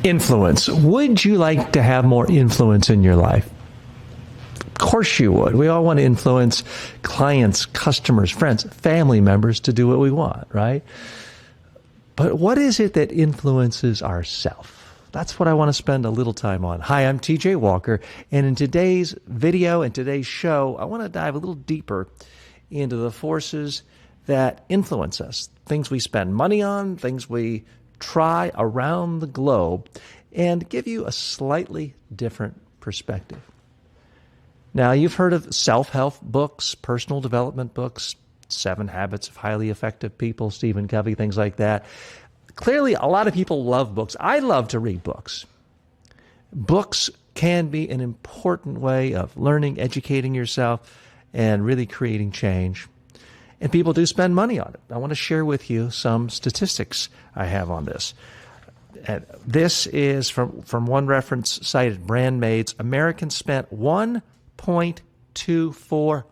Influence. Would you like to have more influence in your life? Of course you would. We all want to influence clients, customers, friends, family members to do what we want, right? But what is it that influences ourselves? That's what I want to spend a little time on. Hi, I'm TJ Walker, and in today's video and today's show, I want to dive a little deeper into the forces that influence us, things we spend money on, things we try around the globe, and give you a slightly different perspective. Now, you've heard of self-help books, personal development books, 7 Habits of Highly Effective People, Stephen Covey, things like that. Clearly, a lot of people love books. I love to read books. Books can be an important way of learning, educating yourself, and really creating change. And people do spend money on it. I want to share with you some statistics I have on this. And this is from one reference cited, BrandMaid's. Americans spent $1.24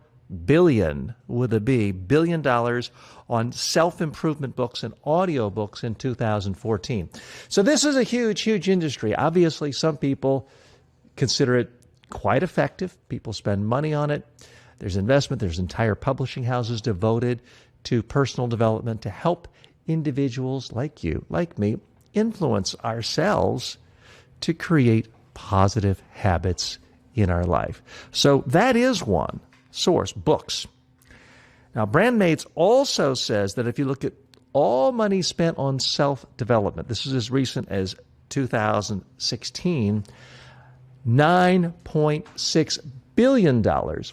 billion, with a B, billion dollars on self-improvement books and audiobooks in 2014. So this is a huge, huge industry. Obviously, some people consider it quite effective. People spend money on it. There's investment. There's entire publishing houses devoted to personal development to help individuals like you, like me, influence ourselves to create positive habits in our life. So that is one source, books. Now, BrandMaid's also says that if you look at all money spent on self-development, this is as recent as 2016, $9.6 billion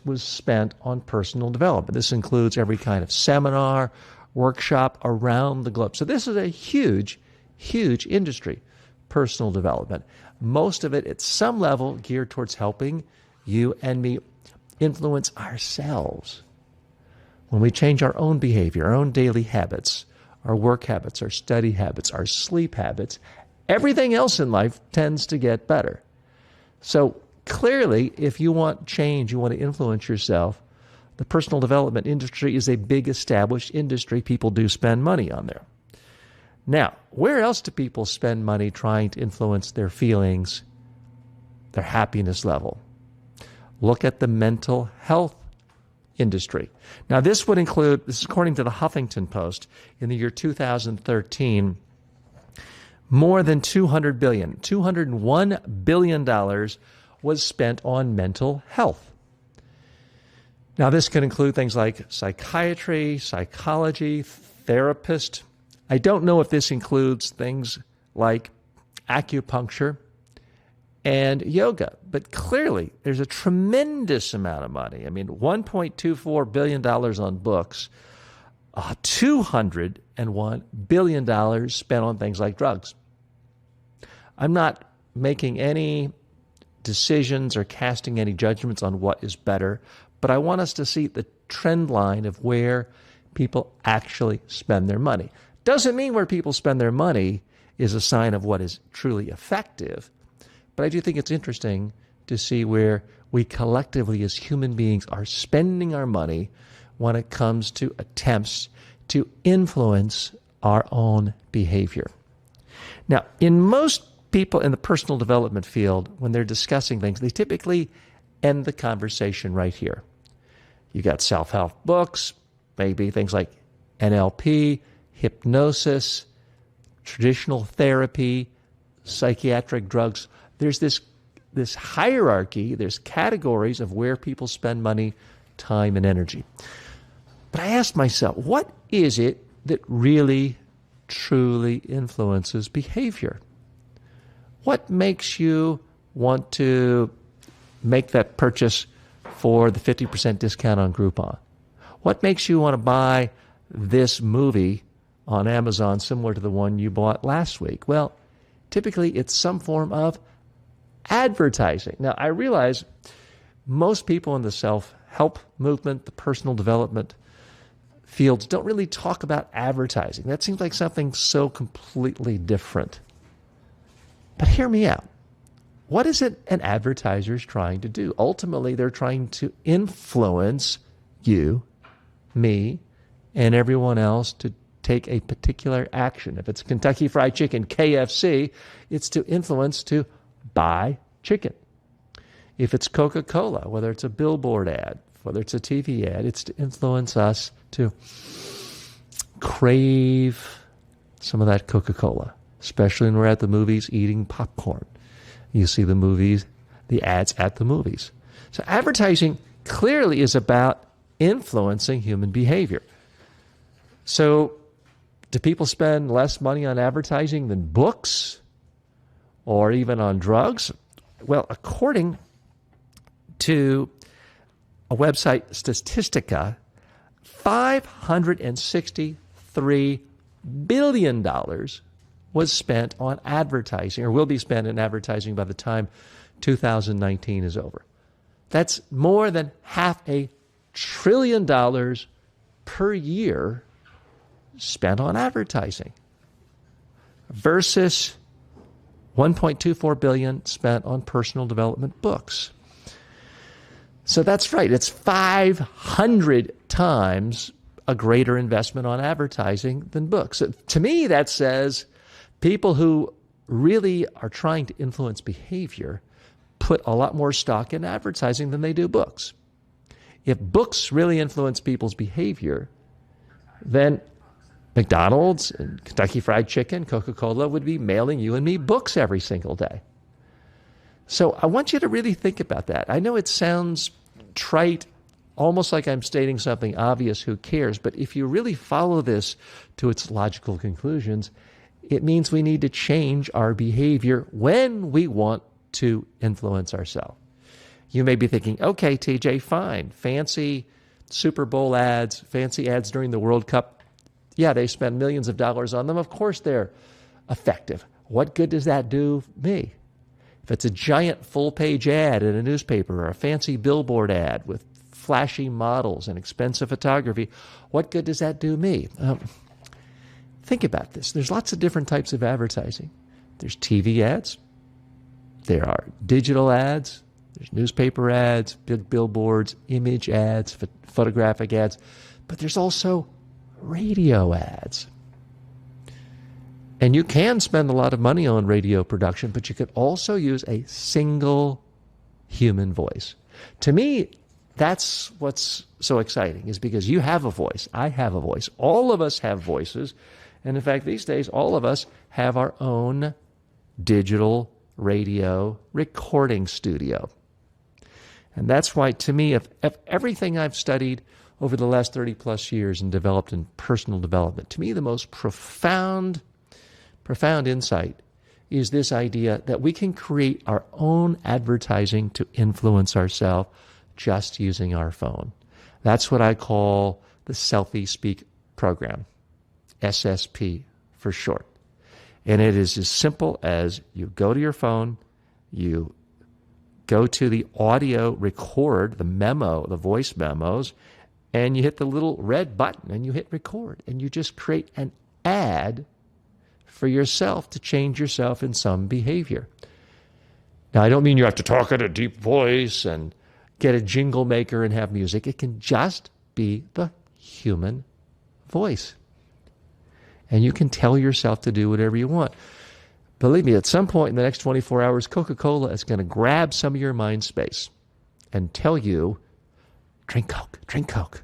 was spent on personal development. This includes every kind of seminar, workshop around the globe. So this is a huge, huge industry, personal development. Most of it at some level geared towards helping you and me influence ourselves. When we change our own behavior, our own daily habits, our work habits, our study habits, our sleep habits, everything else in life tends to get better. So clearly, if you want change, you want to influence yourself, the personal development industry is a big established industry. People do spend money on there. Now, where else do people spend money trying to influence their feelings, their happiness level? Look at the mental health industry. Now, this would include, this is according to the Huffington Post, in the year 2013, more than $201 billion was spent on mental health. Now, this can include things like psychiatry, psychology, therapist. I don't know if this includes things like acupuncture and yoga, but clearly there's a tremendous amount of money. I mean, $1.24 billion on books, $201 billion spent on things like drugs. I'm not making any decisions or casting any judgments on what is better, but I want us to see the trend line of where people actually spend their money. Doesn't mean where people spend their money is a sign of what is truly effective, but I do think it's interesting to see where we collectively as human beings are spending our money when it comes to attempts to influence our own behavior. Now, in most people in the personal development field, when they're discussing things, they typically end the conversation right here. You got self-help books, maybe things like NLP, hypnosis, traditional therapy, psychiatric drugs. There's this hierarchy, there's categories of where people spend money, time, and energy. But I asked myself, what is it that really, truly influences behavior? What makes you want to make that purchase for the 50% discount on Groupon? What makes you want to buy this movie on Amazon similar to the one you bought last week? Well, typically it's some form of advertising. Now, I realize most people in the self-help movement, the personal development fields, don't really talk about advertising. That seems like something so completely different. But hear me out. What is it an advertiser is trying to do? Ultimately, they're trying to influence you, me, and everyone else to take a particular action. If it's Kentucky Fried Chicken, KFC, it's to influence to buy chicken. If it's Coca-Cola, whether it's a billboard ad, whether it's a TV ad, it's to influence us to crave some of that Coca-Cola, especially when we're at the movies eating popcorn. You see the ads at the movies. So advertising clearly is about influencing human behavior. So do people spend less money on advertising than books or even on drugs? Well, according to a website, Statistica, $563 billion was spent on advertising, or will be spent in advertising by the time 2019 is over. That's more than $500 billion per year spent on advertising versus $1.24 billion spent on personal development books. So that's right. It's 500 times a greater investment on advertising than books. So to me, that says people who really are trying to influence behavior put a lot more stock in advertising than they do books. If books really influence people's behavior, then McDonald's and Kentucky Fried Chicken, Coca-Cola would be mailing you and me books every single day. So I want you to really think about that. I know it sounds trite, almost like I'm stating something obvious, who cares? But if you really follow this to its logical conclusions, it means we need to change our behavior when we want to influence ourselves. You may be thinking, okay, TJ, fine. Fancy Super Bowl ads, fancy ads during the World Cup. Yeah, they spend millions of dollars on them. Of course they're effective. What good does that do me? If it's a giant full-page ad in a newspaper or a fancy billboard ad with flashy models and expensive photography, what good does that do me? Think about this. There's lots of different types of advertising. There's TV ads. There are digital ads. There's newspaper ads, big billboards, image ads, photographic ads. But there's also radio ads. And you can spend a lot of money on radio production, but you could also use a single human voice. To me, that's what's so exciting, is because you have a voice. I have a voice. All of us have voices. And in fact, these days, all of us have our own digital radio recording studio. And that's why, to me, if everything I've studied over the last 30 plus years and developed in personal development, to me, the most profound insight is this idea that we can create our own advertising to influence ourselves just using our phone. That's what I call the Selfie Speak program, SSP for short. And it is as simple as you go to your phone, you go to the audio record, the memo, the voice memos, and you hit the little red button and you hit record. And you just create an ad for yourself to change yourself in some behavior. Now, I don't mean you have to talk in a deep voice and get a jingle maker and have music. It can just be the human voice. And you can tell yourself to do whatever you want. Believe me, at some point in the next 24 hours, Coca-Cola is going to grab some of your mind space and tell you, drink Coke, drink Coke.